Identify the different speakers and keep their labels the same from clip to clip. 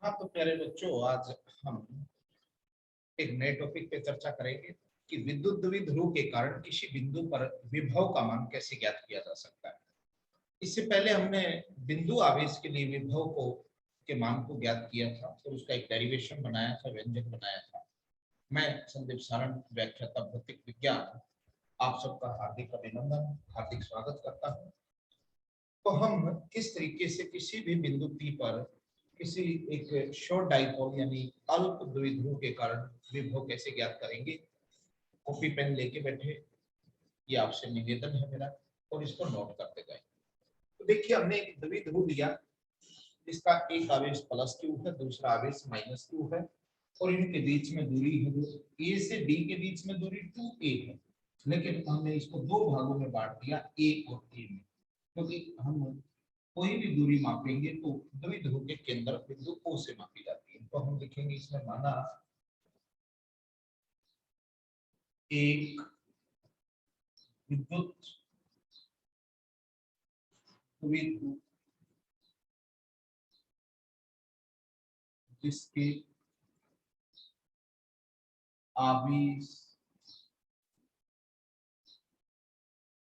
Speaker 1: हाँ तो प्यारे बच्चों, आज हम एक नए टॉपिक पे चर्चा करेंगे कि विद्युत द्विध्रुव के कारण किसी बिंदु पर विभव का मान कैसे ज्ञात किया जा सकता है। इससे पहले हमने बिंदु आवेश के लिए विभव को के मान को ज्ञात किया था और उसका एक डेरिवेशन बनाया था, व्यंजक बनाया था। मैं संदीप सारण, व्याख्याता भौतिक विज्ञान, आप सबका हार्दिक अभिनंदन, हार्दिक स्वागत करता हूँ। तो हम किस तरीके से किसी भी बिंदु P पर किसी एक शॉर्ट डाइपोल यानी अल्प द्विध्रुव के कारण विभव कैसे ज्ञात करेंगे। कॉपी पेन लेके बैठे, ये आपसे निवेदन है मेरा, और इसको नोट करते गए। तो देखिए, हमने एक द्विध्रुव लिया जिसका एक आवेश प्लस क्यू है, दूसरा आवेश माइनस क्यू है, और इनके बीच में दूरी है जो ए से डी के बीच में दूरी 2a है। लेकिन हमने इसको दो भागों में बांट दिया, ए और ए में, क्योंकि हम कोई भी दूरी मापेंगे तो द्विध्रुव के केंद्र बिंदु O से मापी जाती है। तो हम लिखेंगे इसमें, माना एक विद्युत द्विध्रुव जिसके आवेश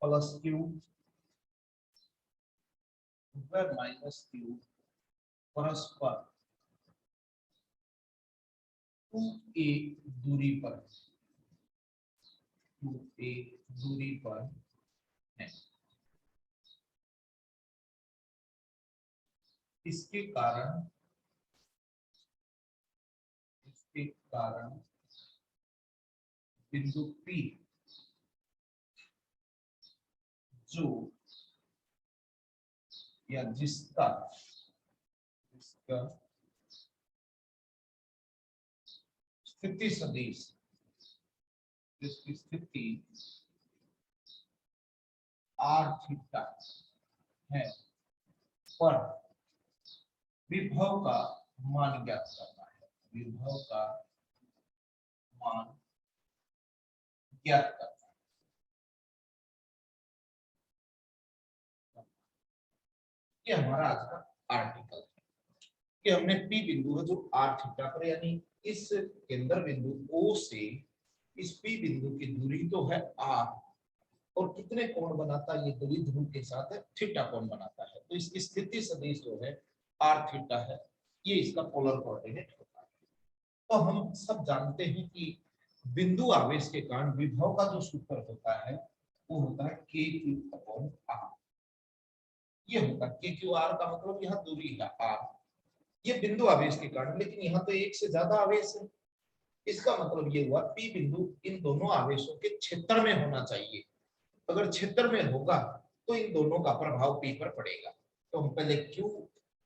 Speaker 1: प्लस क्यू व माइनस क्यू परस्पर 2a दूरी पर 2a दूरी पर है। इसके कारण बिंदु P जो या जिसका स्थिति सदिश, जिसकी स्थिति r थीटा है, पर विभव का मान ज्ञात करना है। विभव का मान ज्ञात करना है। ये हमारा आज का आर्टिकल है कि हमने P बिंदु है जो r थीटा पर, यानी इस केंद्र बिंदु O से इस P बिंदु की दूरी तो है r, और कितने कोण बनाता है ये द्विध्रुव के साथ है, थीटा कोण बनाता है। तो इसकी स्थिति सदिश जो है r थीटा है, ये इसका पोलर कोऑर्डिनेट होता है। तो हम सब जानते हैं कि बिंदु आवेश के कारण विभव का जो सूत्र होता है वो होता है KQ/R। ये होता है KQ/R का मतलब यहाँ दूरी है R, ये बिंदु आवेश के कारण। लेकिन यहाँ तो एक से ज्यादा आवेश है, इसका मतलब ये हुआ P बिंदु इन दोनों आवेशों के क्षेत्र में होना चाहिए। अगर क्षेत्र में होगा तो इन दोनों का प्रभाव P पर पड़ेगा। तो हम पहले Q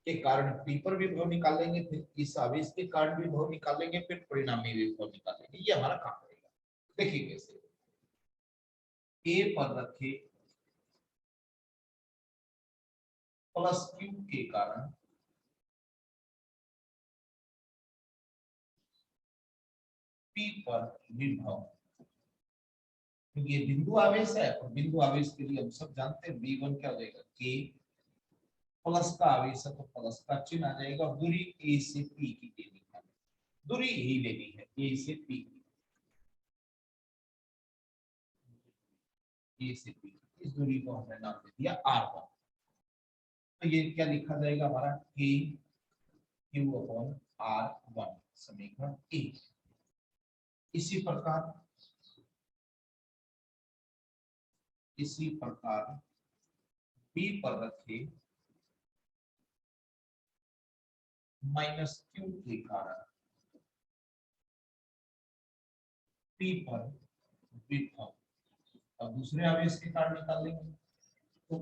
Speaker 1: के कारण P पर विभव निकालेंगे, फिर इस आवेश के कारण विभव निकालेंगे, फिर परिणामी विभव निकालेंगे। ये हमारा काम रहेगा। देखिए कैसे, A पर रखे प्लस Q के कारण P पर विभव, क्योंकि ये बिंदु आवेश है, और बिंदु आवेश के लिए हम सब जानते हैं V1 क्या हो जाएगा, K प्लस का आवेश है तो प्लस का चिन्ह आ जाएगा। दूरी A से P की लेनी है, दूरी यही लेनी है A से P की, A से P, इस दूरी को हमने नाम दे दिया R1। तो ये क्या लिखा जाएगा हमारा, KQ/R1 समीकरण 1। इसी प्रकार B पर रखे माइनस Q के कारण P पर विभव। अब दूसरे आवेश के कारण निकाल लेंगे, तो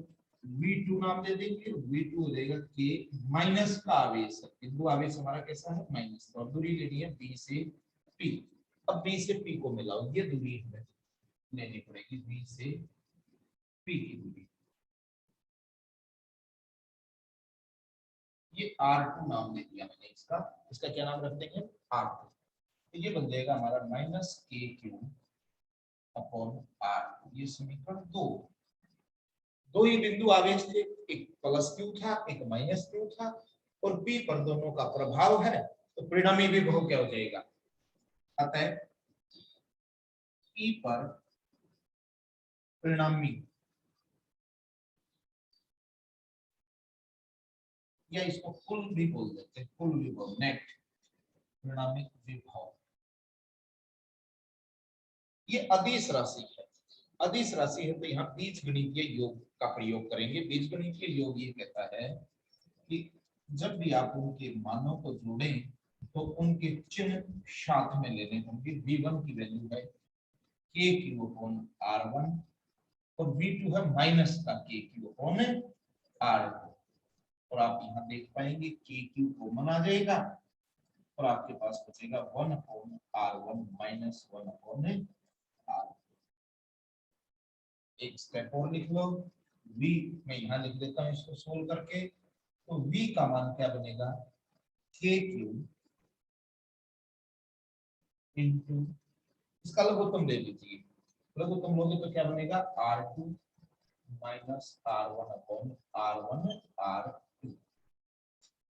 Speaker 1: V2 नाम दे देंगे। V2 हो जाएगा K माइनस का आवेश, बिंदु आवेश हमारा कैसा है, माइनस, और दूरी लेनी है B से P। अब B से P को मिलाओ, ये दूरी हमें लेनी पड़ेगी, B से P की दूरी, ये R2 नाम दे दिया मैंने इसका। इसका क्या नाम रख देंगे, R2। तो ये बन जाएगा हमारा माइनस KQ/R, ये समीकरण 2। दो ही बिंदु आवेश थे, एक प्लस क्यू था, एक माइनस क्यू था, और P पर दोनों का प्रभाव है, तो परिणामी विभव क्या हो जाएगा? अतः P पर परिणामी या इसको कुल भी बोल देते हैं, कुल विभव, नेट परिणामी विभव, ये अदिश राशि है। अदिश राशि है तो यहाँ बीजगणितीय योग का प्रयोग करेंगे। बीजगणितीय योग ये कहता है कि जब भी आप उनके मानों को जोड़ें तो उनके चिन्ह साथ में लेने होंगे। v1 की वैल्यू है k क्यू अपॉन r1 और v2 है माइनस का k क्यू अपॉन r2। और आप यहाँ देख पाएंगे k क्यू कॉमन आ जाएगा और आपके पास बचेगा 1 upon r1 minus 1 upon r। एक स्टेप और लिख लो, v मैं यहाँ लिख देता हूँ इसको सोल्व करके। तो v का मान क्या बनेगा? k क्यूब इंटू, इसका लघुत्तम ले लीजिए, लघुत्तम लोगे तो क्या बनेगा? r2 minus r1 upon r1 r2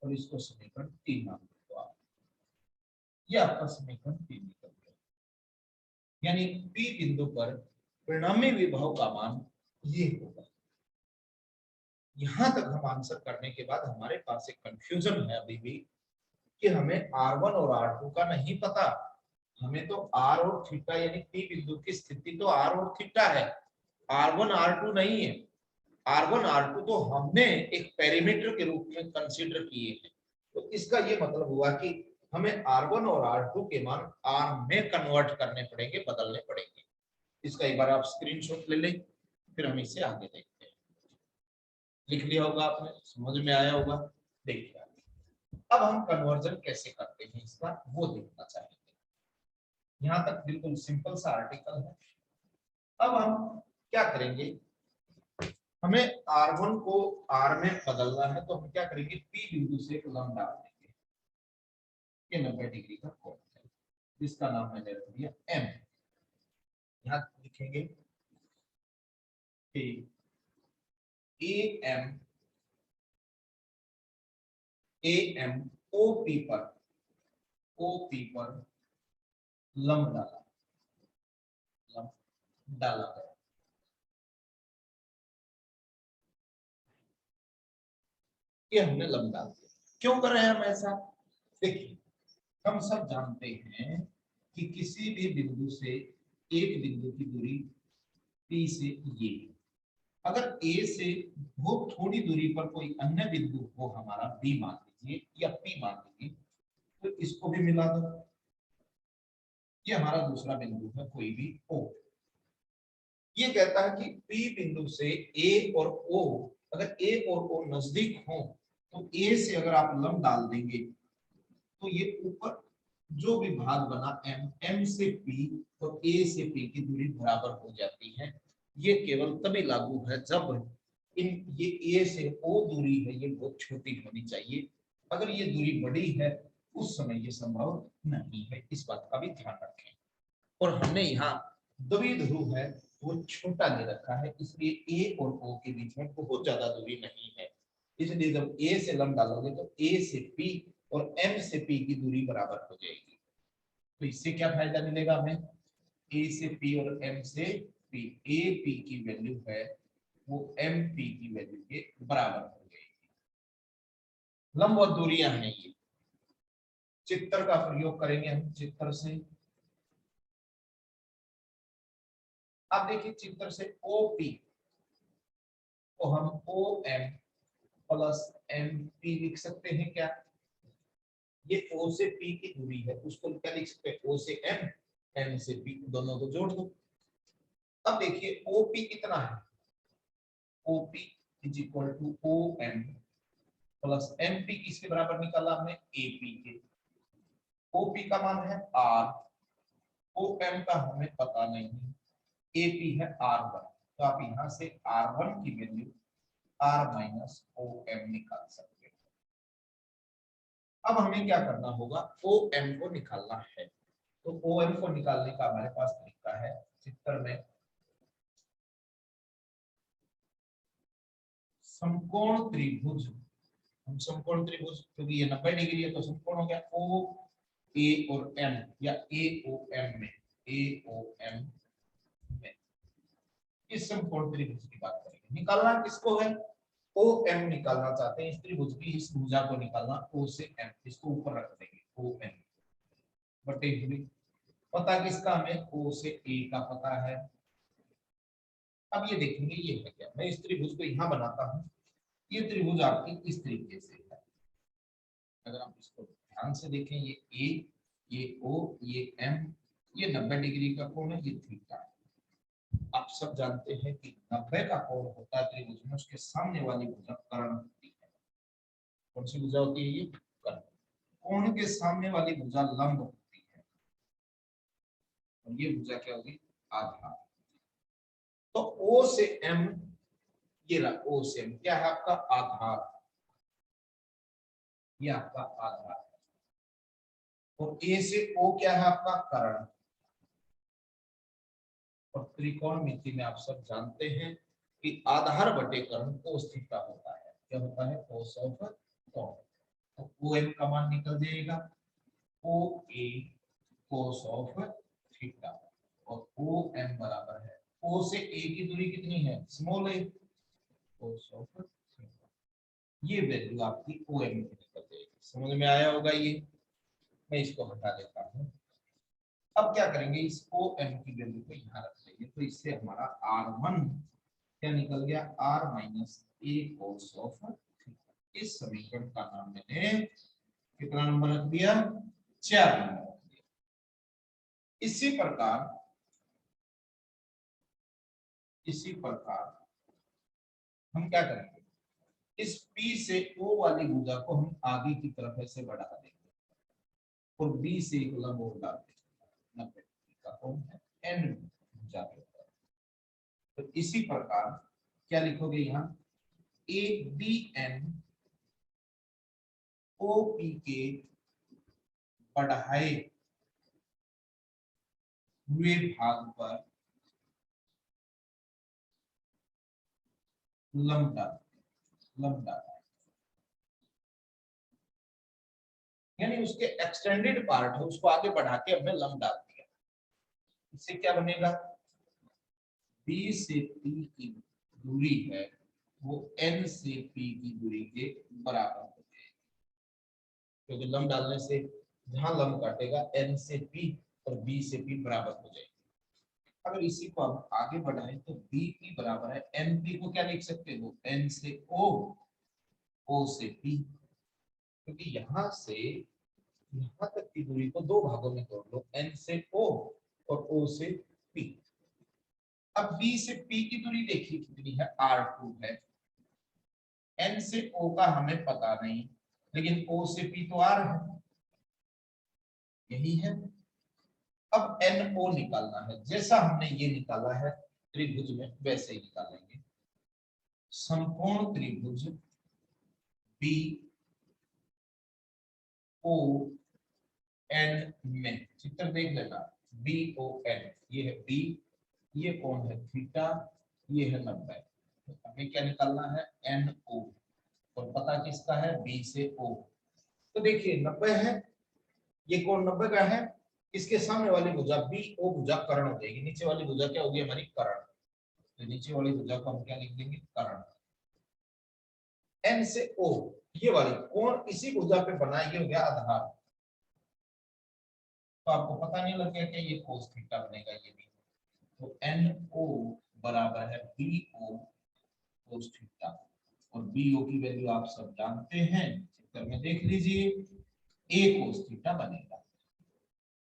Speaker 1: और इसको समीकरण 3 नाम दो आप। ये आपका समीकरण 3 निकल गया। यानी P बिंदु पर परिणामी विभव का मान ये होगा। यहां तक हम आंसर करने के बाद हमारे पास एक कंफ्यूजन है अभी भी कि हमें R1 और R2 का नहीं पता। हमें तो R और थीटा यानी P बिंदु की स्थिति तो R और थीटा है, R1 R2 नहीं है। R1 R2 तो हमने एक पैरामीटर के रूप में कंसीडर किए हैं। तो इसका ये मतलब हुआ कि हमें R1 और R2 के मान R में कन्वर्ट करने पड़ेंगे, बदलने पड़ेंगे। इसका एक बार आप स्क्रीनशॉट ले लें, फिर हम इसे आगे देखते हैं। लिख लिया होगा आपने, समझ में आया होगा। देखिए अब हम कन्वर्जन कैसे करते हैं इसका वो देखना चाहेंगे। यहाँ तक बिल्कुल सिंपल सा आर्टिकल है। अब हम क्या करेंगे, हमें R1 को R में बदलना है तो हम क्या करेंगे, P बिंदु से एक लंब डाल देंगे। ये 90 डिग्री का कोण है, जिसका नाम मैंने रख दिया M। यहाँ लिखेंगे कि AM OP पर लंब डाला गया। ये हमने लंब डाल दिया। क्यों कर रहे हैं हम ऐसा? देखिए हम सब जानते हैं कि किसी भी बिंदु से एक बिंदु की दूरी P से ये, अगर A से बहुत थोड़ी दूरी पर कोई अन्य बिंदु हो, हमारा B मान लीजिए या P मान लीजिए, तो इसको भी मिला दो। ये हमारा दूसरा बिंदु है कोई भी O। ये कहता है कि P बिंदु से A और O, अगर A और O नजदीक हो तो A से अगर आप लंब डाल देंगे तो ये ऊपर जो भी भाग बना M से P और A से P की दूरी बराबर हो जाती है। ये केवल तभी लागू है जब ये A से O दूरी है ये बहुत छोटी होनी चाहिए। अगर ये दूरी बड़ी है उस समय ये संभव नहीं है, इस बात का भी ध्यान रखें। और हमने यहाँ द्विध्रुव है वो छोटा ले रखा है, इसलिए A और O के बीच में बहुत ज्यादा दूरी नहीं है। इसलिए जब A से लंब डालोगे तो A से P और M से P की दूरी बराबर हो जाएगी। तो इससे क्या फायदा मिलेगा हमें? A से P और M से P, AP की वैल्यू है वो MP की वैल्यू के बराबर हो जाएगी। लंब और दूरियां हैं ये। चित्र का प्रयोग करेंगे हम, चित्र से अब देखिए चित्र से OP तो हम OM प्लस MP लिख सकते हैं क्या? ये O से P की दूरी है, उसको क्या लिख सकते हैं? O से M, M से P, दोनों को जोड़ दो। अब देखिए OP कितना है? OP is equal to OM plus MP किसके बराबर निकाला हमने? AP के। OP का मान है R, OM का हमें पता नहीं, AP है R1। तो आप यहाँ से R1 की वैल्यू R माइनस OM निकाल सकते हैं। अब हमें क्या करना होगा? OM को निकालना है। तो OM को निकालने का हमारे पास तरीका है, चित्र में समकोण त्रिभुज हम समकोण त्रिभुज, क्योंकि ये 90 डिग्री है तो समकोण हो गया। ओ ए और एम या ए ओ एम में, ए ओ एम में इस समकोण त्रिभुज की बात करेंगे। निकालना किसको है? ओ एम निकालना चाहते हैं इस त्रिभुज की, इस भुजा को निकालना ओ से एम, इसको ऊपर रख देंगे ओ एम बटे दूरी। पता किसका? हमें ओ से ए का पता है। अब ये देखेंगे ये है क्या। मैं इस त्रिभुज को यहाँ बनाता हूँ, ये त्रिभुज आपकी इस तरीके से है। अगर आप इसको ध्यान से देखें, ये ए, ये ओ, ये एम, ये 90 डिग्री का कोण है, ये थीटा। आप सब जानते हैं कि 90 का कोण होता है त्रिभुज में, उसके सामने वाली भुजा कर्ण होती है। कौन सी भुजा होती है? ये कर्ण। कोण के सामने वाली भुजा लंब होती है और ये भुजा क्या होगी? आधार। तो ओ से एम, ये रहा ओ से एम, क्या है आपका? आधार। ये आपका आधार है। और ए से ओ क्या है आपका? कर्ण। और त्रिकोणमिति में आप सब जानते हैं कि आधार बटे कर्ण कोस थीटा होता है। क्या होता है? कोस ऑफ कोण। तो ओ एम का मान निकल जाएगा ओ ए कोस ऑफ थीटा, और ओ एम बराबर है, ओ से ए की दूरी कितनी है? Small A, cos of theta. ये वैल्यू आपकी ओ एम की निकल जाएगी। समझ में आया होगा ये? मैं इसको हटा देता हूँ। अब क्या करेंगे? इस ओ एम की वैल्यू को यहाँ रख लेंगे, तो इससे हमारा R1 क्या निकल गया? R minus A cos of theta. इस समीकरण का नाम मैंने कितना नंबर रख दिया? 4 नंबर रख दिया। इसी प्रकार हम क्या करेंगे? इस P से O वाली भुजा को हम आगे की तरफ ऐसे बढ़ा देंगे और B से एक लंब और डाल देंगे। 90 का कोण है N भुजा के ऊपर। तो इसी प्रकार क्या लिखोगे यहाँ? A D N O P के बढ़ाए हुए भाग पर लंब डाल, यानी उसके एक्सटेंडेड पार्ट है उसको आगे बढ़ा के हमने लंब डाल दिया। इससे क्या बनेगा? बी से पी की दूरी है वो एन से पी की दूरी के बराबर हो जाएगी, क्योंकि लंब डालने से जहां लंब काटेगा एन से पी और बी से पी बराबर हो जाएगी। अगर इसी को हम आगे बढ़ाएं तो बी पी बराबर है एन पी को क्या लिख सकते हो? एन से ओ, ओ से पी। क्योंकि यहां से यहां तक की दूरी को दो भागों में तोड़ लो, एन से ओ और ओ से पी। अब बी से पी की दूरी देखिए कितनी है? R2 है। एन से ओ का हमें पता नहीं, लेकिन ओ से पी तो R है, यही है। अब एन ओ निकालना है, जैसा हमने ये निकाला है त्रिभुज में वैसे ही निकालेंगे। समकोण त्रिभुज बी ओ एन में चित्र देख लेना, बी ओ एन, ये है बी, ये कोण है थीटा, ये है 90। तो हमें क्या निकालना है? एन ओ, और पता किसका है? बी से ओ। तो देखिए 90 है, ये कोण 90 का है, इसके सामने वाली भुजा बी ओ भुजा कर्ण हो जाएगी, नीचे वाली भुजा क्या होगी? हमारी कर्ण। तो नीचे वाली भुजा को हम क्या लिख देंगे? कर्ण। एन से ओ ये वाली कोण इसी भुजा पे बना, ये हो गया आधार। तो आपको पता नहीं लग गया कि ये कोस थीटा बनेगा ये भी। तो एन ओ बराबर है बी ओ कोस थीटा, और बी ओ की वैल्यू आप सब जानते हैं, चित्र में देख लीजिए, ए कोस थीटा बनेगा।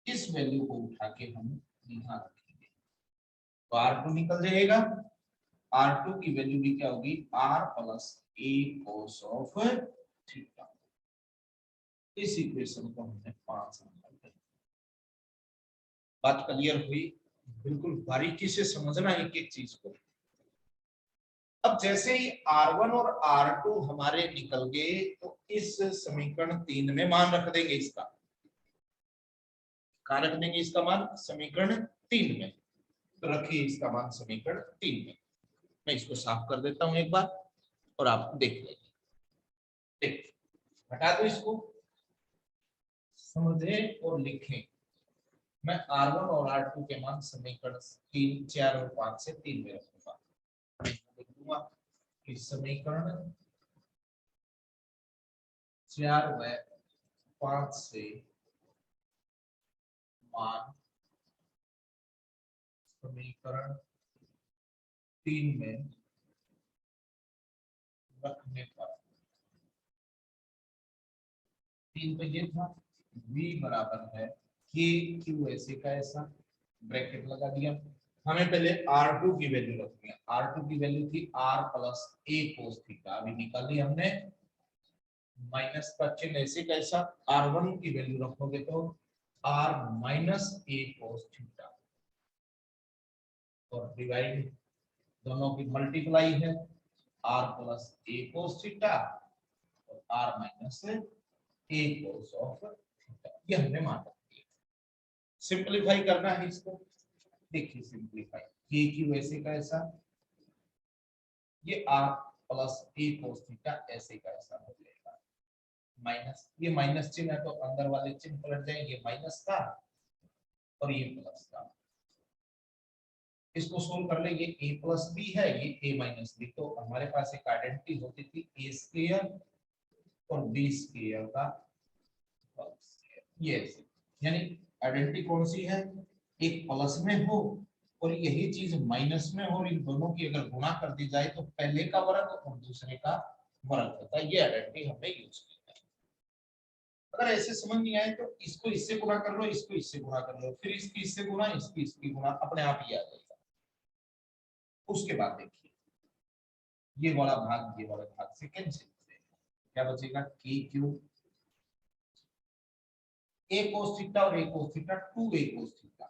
Speaker 1: इस वैल्यू को उठा के हम यहाँ रखेंगे तो R2 निकल जाएगा। R2 की वैल्यू भी क्या होगी? R plus A cos of theta. इस इक्वेशन को हमने 5 नंबर दिया। बात क्लियर हुई? बिल्कुल बारीकी से समझना एक एक चीज को। अब जैसे ही R1 और R2 हमारे निकल गए तो इस समीकरण 3 में मान रख देंगे इसका। कहां रख देंगे इसका मान? समीकरण 3 में। तो रखिए इसका मान समीकरण 3 में। मैं इसको साफ कर देता हूं एक बार और आप देख लेंगे। हटा दो इसको, समझें और लिखें। मैं R1 और R2 के मान समीकरण 3, 4 और 5 से 3 में रखूंगा। लिखूंगा कि समीकरण 4 व 5 से मान समीकरण 3 में रखने पर 3 पे ये था V बराबर है के क्यू ऐसे का ऐसा, ब्रैकेट लगा दिया। हमें पहले R2 की वैल्यू रखनी है। R2 की वैल्यू थी R प्लस ए कोस थीटा, अभी निकाली हमने। माइनस का चिन्ह ऐसे कैसा, R1 की वैल्यू रखोगे तो R माइनस ए कोस थीटा, और डिवाइड दोनों की मल्टीप्लाई है, R प्लस ए कोस थीटा और R minus A cos of theta. ये हमने मान रखी है। सिंपलीफाई करना है इसको, देखिए सिंपलीफाई, के क्यू ऐसे का ऐसा, ये R प्लस ए कोस थीटा ऐसे का ऐसा हो जाएगा। माइनस, ये माइनस चिन्ह है तो अंदर वाले चिन्ह पलट जाएंगे, माइनस का और ये प्लस का। इसको सोल्व कर ले, ये a प्लस बी है, ये a माइनस बी, तो हमारे पास एक आइडेंटिटी होती थी a स्क्वायर और b स्क्वायर का ये ऐसे, यानी आइडेंटिटी कौन सी है, एक प्लस में हो और यही चीज माइनस में हो, इन दोनों की अगर गुणा कर दी जाए तो पहले का वर्ग और दूसरे का वर्ग होता है। ये आइडेंटिटी हमने यूज की है। अगर ऐसे समझ नहीं आए तो इसको इससे गुणा कर लो, इसको इससे गुणा कर लो, फिर इसकी इससे गुणा, इसकी इसकी गुणा, अपने आप ही आ जाएगा। उसके बाद देखिए ये वाला भाग से कैंसिल हो जाएगा, क्या बचेगा, के क्यू ए कोस थीटा और ए cos theta 2a cos theta,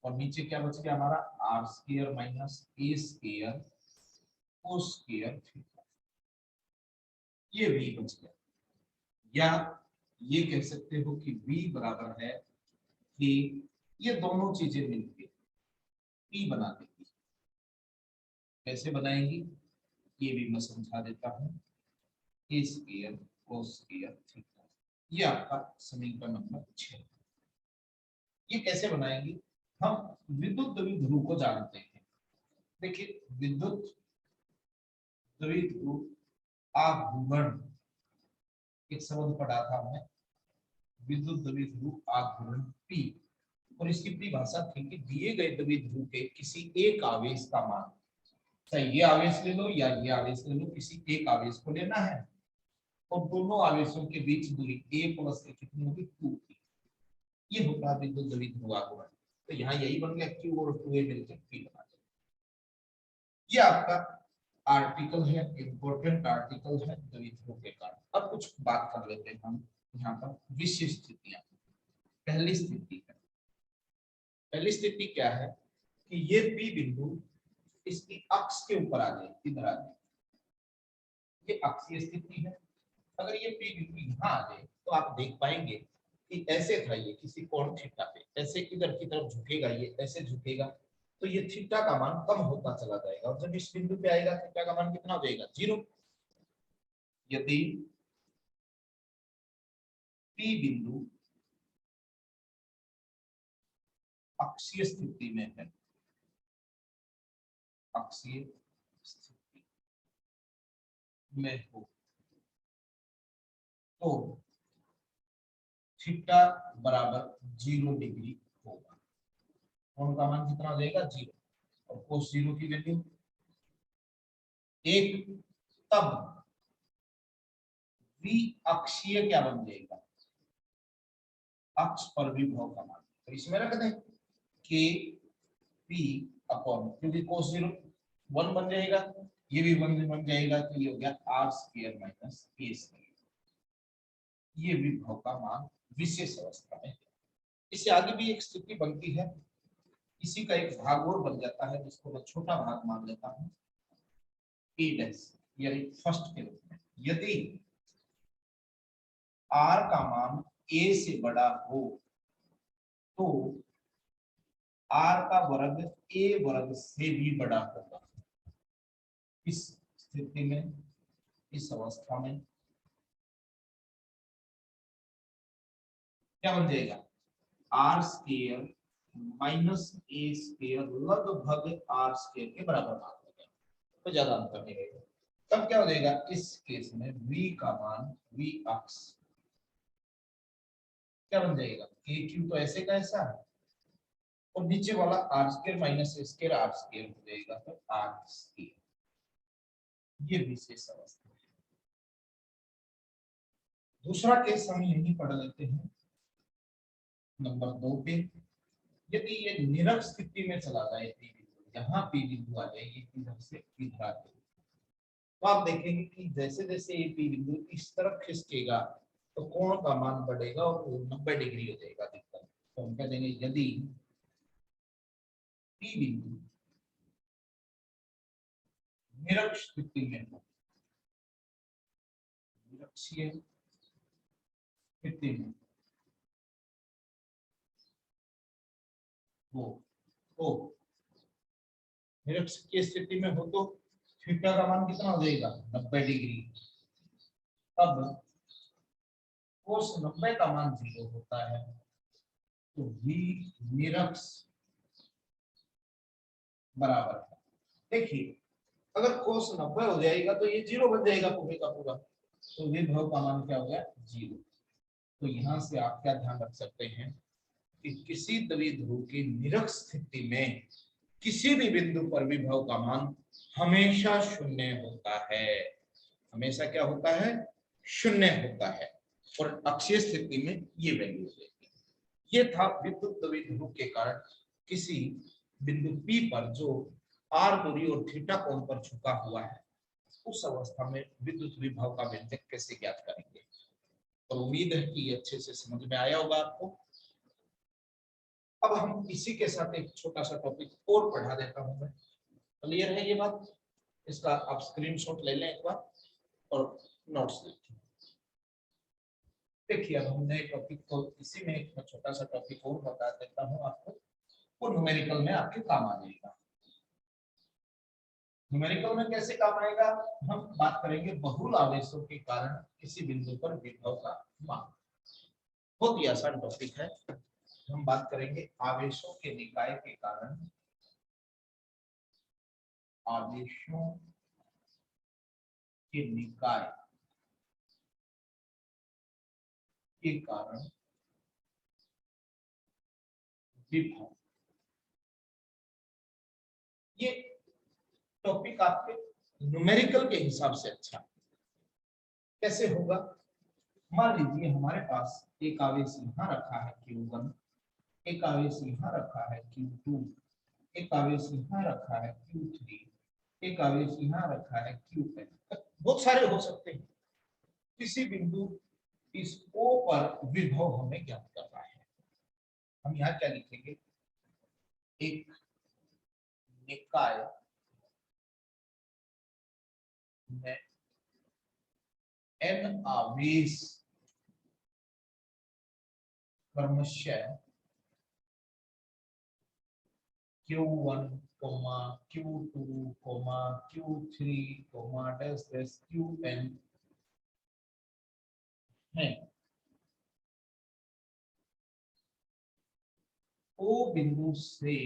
Speaker 1: और नीचे क्या बच गया हमारा R square minus A square cos square theta, ये v बच गया। या ये कह सकते हो कि v बराबर है कि ये दोनों चीजें मिलकर p बना देगी। कैसे बनाएंगी ये भी मैं समझा देता हूं, ए स्क्वायर कोस स्क्वायर थीटा, ये आपका समीकरण नंबर 6। ये कैसे बनाएंगे, हम विद्युत द्विध्रुव को जानते हैं। देखिए विद्युत द्विध्रुव आघूर्ण, एक शब्द पढ़ा था हमने, विद्युत द्विध्रुव आघूर्ण P, और इसकी परिभाषा थी कि दिए गए द्विध्रुव के किसी एक आवेश का मान, चाहे ये आवेश ले लो या ये आवेश ले लो, किसी एक आवेश को लेना है और दोनों आवेशों के बीच दूरी a प्लस a कितनी होगी 2 की, ये होता है विद्युत द्विध्रुव आघूर्ण। तो यहाँ यही बन गया Q और 2a मिलकर P बना जाए। ये आपका आर्टिकल है, इंपॉर्टेंट आर्टिकल है द्विध्रुव के कारण। अब कुछ बात कर लेते हैं हम यहाँ पर विशेष स्थितियां। पहली स्थिति है, पहली स्थिति क्या है कि ये P बिंदु इसकी अक्ष के ऊपर आ जाए, इधर आ जाए, ये अक्षीय स्थिति है। अगर ये P बिंदु यहाँ आ जाए तो आप देख पाएंगे कि ऐसे था, ये किसी कोण थीटा पे ऐसे इधर की तरफ झुकेगा, ये ऐसे झुकेगा, तो ये थीटा का मान कम होता चला जाएगा, और जब इस बिंदु पे आएगा थीटा का मान कितना हो जाएगा 0। यदि P बिंदु अक्षीय स्थिति में है, अक्षीय स्थिति में हो तो थीटा बराबर 0 डिग्री होगा। कोण का मान कितना हो जाएगा 0, और कोस 0 की वैल्यू 1। तब v अक्षीय क्या बन जाएगा, अक्ष पर विभव का मान, तो इसमें रख दें के पी अपॉन, क्योंकि कोस 0 1 बन जाएगा, ये भी 1 बन जाएगा, तो ये हो गया R square minus A square, ये विभव का मान विशेष अवस्था में। इससे आगे भी एक स्थिति बनती है, इसी का एक भाग और बन जाता है जिसको मैं छोटा भाग मान लेता हूं, ए डैश, यानी फर्स्ट के रूप में। यदि आर का मान ए से बड़ा हो तो आर का वर्ग ए वर्ग से भी बड़ा होगा। इस स्थिति में इस अवस्था में क्या बन जाएगा, R square minus A square लगभग आर स्क्वायर के बराबर मान लेगा, तो ज्यादा अंतर नहीं रहेगा। तब क्या हो जाएगा, इस केस में v का मान v अक्ष क्या बन जाएगा, के क्यू तो ऐसे का ऐसा है, और नीचे वाला R square minus A square R square हो जाएगा, तो आर स्क्वायर। ये विशेष अवस्था है। दूसरा केस हम यही पढ़ लेते हैं नंबर 2 पे। यदि ये निरख स्थिति में चला जाए पी बिंदु, यहाँ पी बिंदु आ जाएगी इधर से इधर आ जाएगी, तो आप देखेंगे कि जैसे जैसे ये पी बिंदु इस तरफ खिसकेगा तो कोण का मान बढ़ेगा और वो 90 डिग्री हो जाएगा अधिकतम। तो हम कह देंगे यदि पी बिंदु निरक्ष स्थिति में हो, निरक्षीय स्थिति में हो निरक्ष की स्थिति में हो तो थीटा का मान कितना हो जाएगा, 90 डिग्री। अब कोस 90 का मान 0 होता है, तो v निरक्ष बराबर है, देखिए अगर कोस 90 हो जाएगा तो ये 0 बन जाएगा पूरे का पूरा, तो विभव का मान क्या हो गया, 0। तो यहाँ से आप क्या ध्यान रख सकते हैं कि किसी द्विध्रुव की निरक्ष स्थिति में किसी भी बिंदु पर विभव का मान हमेशा शून्य होता है, हमेशा क्या होता है, शून्य होता है, और अक्षीय स्थिति में ये वैल्यू होगी। ये था विद्युत द्विध्रुव के कारण किसी बिंदु P पर जो r दूरी और थीटा कोण पर झुका हुआ है, उस अवस्था में विद्युत विभव का व्यंजक कैसे ज्ञात करेंगे। और उम्मीद है कि ये अच्छे से समझ में आया होगा आपको। अब हम इसी के साथ एक छोटा सा टॉपिक और पढ़ा देता हूं मैं, क्लियर है ये बात, इसका आप स्क्रीनशॉट ले लें एक बार और नोट्स लिखें। देखिए अब हमने टॉपिक को इसी में एक छोटा सा टॉपिक और बता देता हूं आपको, वो न्यूमेरिकल में आपके काम आ जाएगा। न्यूमेरिकल में कैसे काम आएगा, हम बात करेंगे बहुल आवेशों के कारण किसी बिंदु पर विभव का मान। बहुत ही आसान टॉपिक है। हम बात करेंगे आवेशों के निकाय के कारण, आवेशों के निकाय के कारण विभव। ये टॉपिक आपके न्यूमेरिकल के हिसाब से अच्छा कैसे होगा। मान लीजिए हमारे पास एक आवेश यहाँ रखा है Q1, एक आवेश यहाँ रखा है Q2, एक आवेश यहाँ रखा है Q3, एक आवेश यहाँ रखा है Q10, बहुत सारे हो सकते हैं। किसी बिंदु इस O पर विभव हमें ज्ञात करना है। हम यहाँ क्या लिखेंगे, एक निकाय में n आवेश क्रमशः Q1, Q2, Q3, dash dash Qn है। O बिंदु से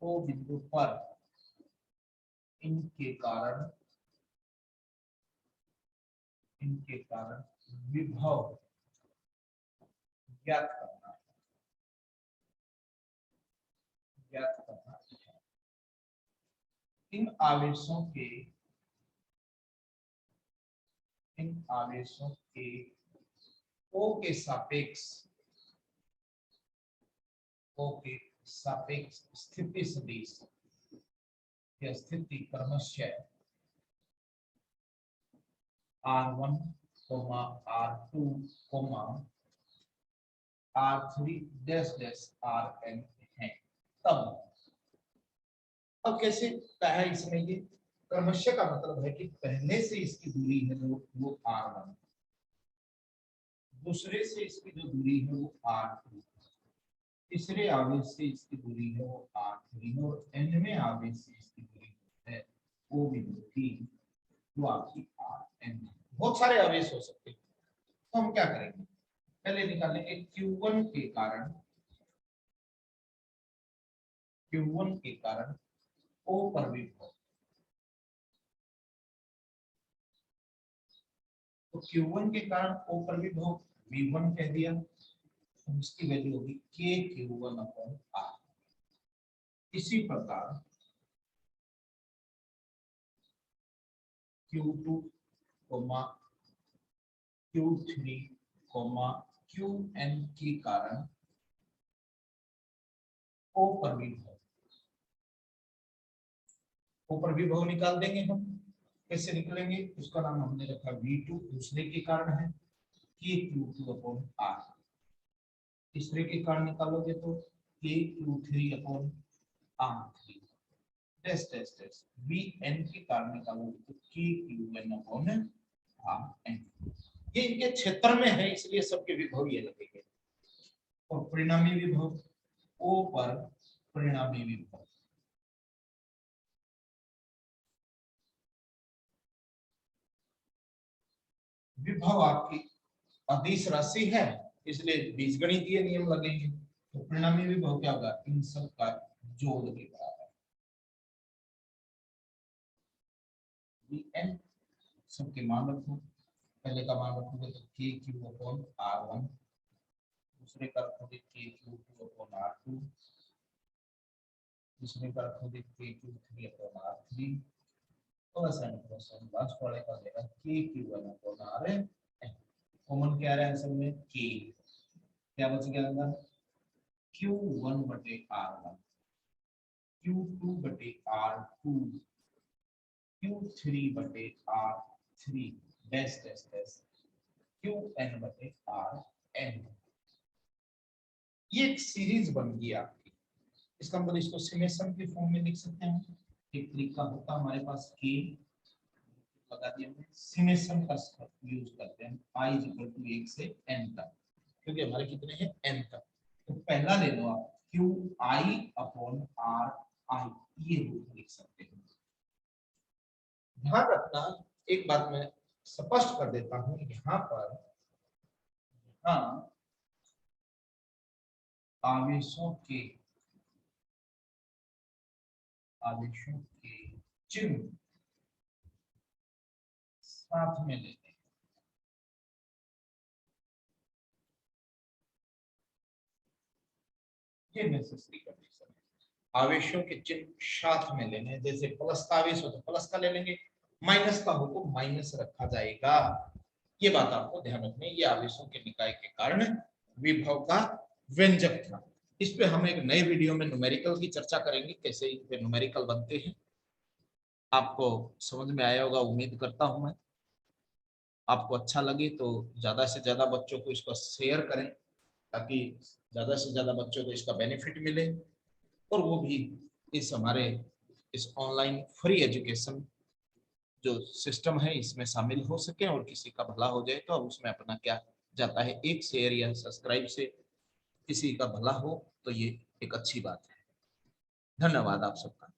Speaker 1: O बिंदु पर इनके कारण विभव ज्ञात करना है। इन आवेशों के O के सापेक्ष स्थिति सदिश या स्थिति क्रमशः R1, R2, R3 dash dash Rn है। अब कैसे कहा है इसमें, ये क्रमशः का मतलब है कि पहले से इसकी दूरी है वो R1, दूसरे से इसकी जो दूरी है वो R2, तीसरे आवेश से इसकी दूरी है वो R3 और nवें आवेश से इसकी दूरी है O बिंदु की वो आपकी आर एन। बहुत सारे आवेश हो सकते हैं, तो हम क्या करेंगे, पहले निकालेंगे Q1 के कारण, Q1 के कारण O पर विभव। तो Q1 के कारण O पर विभव V1 कह दिया, तो इसकी वैल्यू होगी KQ1/R। इसी प्रकार Q2, Q3, Qn के कारण O पर विभव, O पर विभव निकाल देंगे हम। कैसे निकलेंगे, उसका नाम हमने रखा V2, दूसरे के कारण है, KQ2/R। तीसरे के कारण निकालोगे तो KQ3/R3। Test test test Vn के कारण निकालोगे तो KQn/Rn। ये इनके क्षेत्र में है, इसलिए सबके विभव ये लगेंगे। और परिणामी विभव O पर परिणामी विभव, विभव आपकी अदिश राशि है, इसलिए बीजगणितीय नियम लगेंगे। तो परिणामी विभव क्या होगा, इन सब का जोड़ के बराबर। Vn सबके मान रखो, पहले का मान रखोगे तो KQ/R1, दूसरे का रखोगे KQ2/R2, तीसरे का रखोगे KQ3/R3, और ऐसा लास्ट वाले का देगा KQ1/Rn। कॉमन क्या रहा है सब में, K, क्या बच गया अंदर, Q1/R1, Q2/R2, Q3/R3 dash dash dash Qn/Rn। ये एक सीरीज बन गई आपकी। इसका मतलब इसको समेशन के फॉर्म में लिख सकते हैं। एक तरीका होता हमारे पास K लगा दिया हमने, समेशन का यूज करते हैं I = 1 से n तक, क्योंकि हमारे कितने हैं n तक। तो पहला ले लो आप QI/RI, ये रूप लिख सकते हैं। ध्यान रखना, एक बात मैं स्पष्ट कर देता हूं, यहाँ पर आवेशों के चिन्ह साथ में लेते हैं। ये नेसेसरी कंडीशन है, आवेशों के चिन्ह साथ में लेने। जैसे प्लस का आवेश हो तो प्लस का ले लेंगे, माइनस का हो तो माइनस रखा जाएगा। ये बात आपको ध्यान रखनी है। ये आवेशों के निकाय के कारण विभव का व्यंजक था। इस पे हम एक नए वीडियो में न्यूमेरिकल की चर्चा करेंगे, कैसे इन पे न्यूमेरिकल बनते हैं। आपको समझ में आया होगा, उम्मीद करता हूं मैं। आपको अच्छा लगे तो ज्यादा से ज्यादा बच्चों को इसको शेयर करें, ताकि ज्यादा से ज्यादा बच्चों को इसका बेनिफिट मिले, और वो भी इस हमारे इस ऑनलाइन फ्री एजुकेशन जो सिस्टम है इसमें शामिल हो सके, और किसी का भला हो जाए तो उसमें अपना क्या जाता है, एक शेयर या सब्सक्राइब से किसी का भला हो तो ये एक अच्छी बात है। धन्यवाद आप सबका।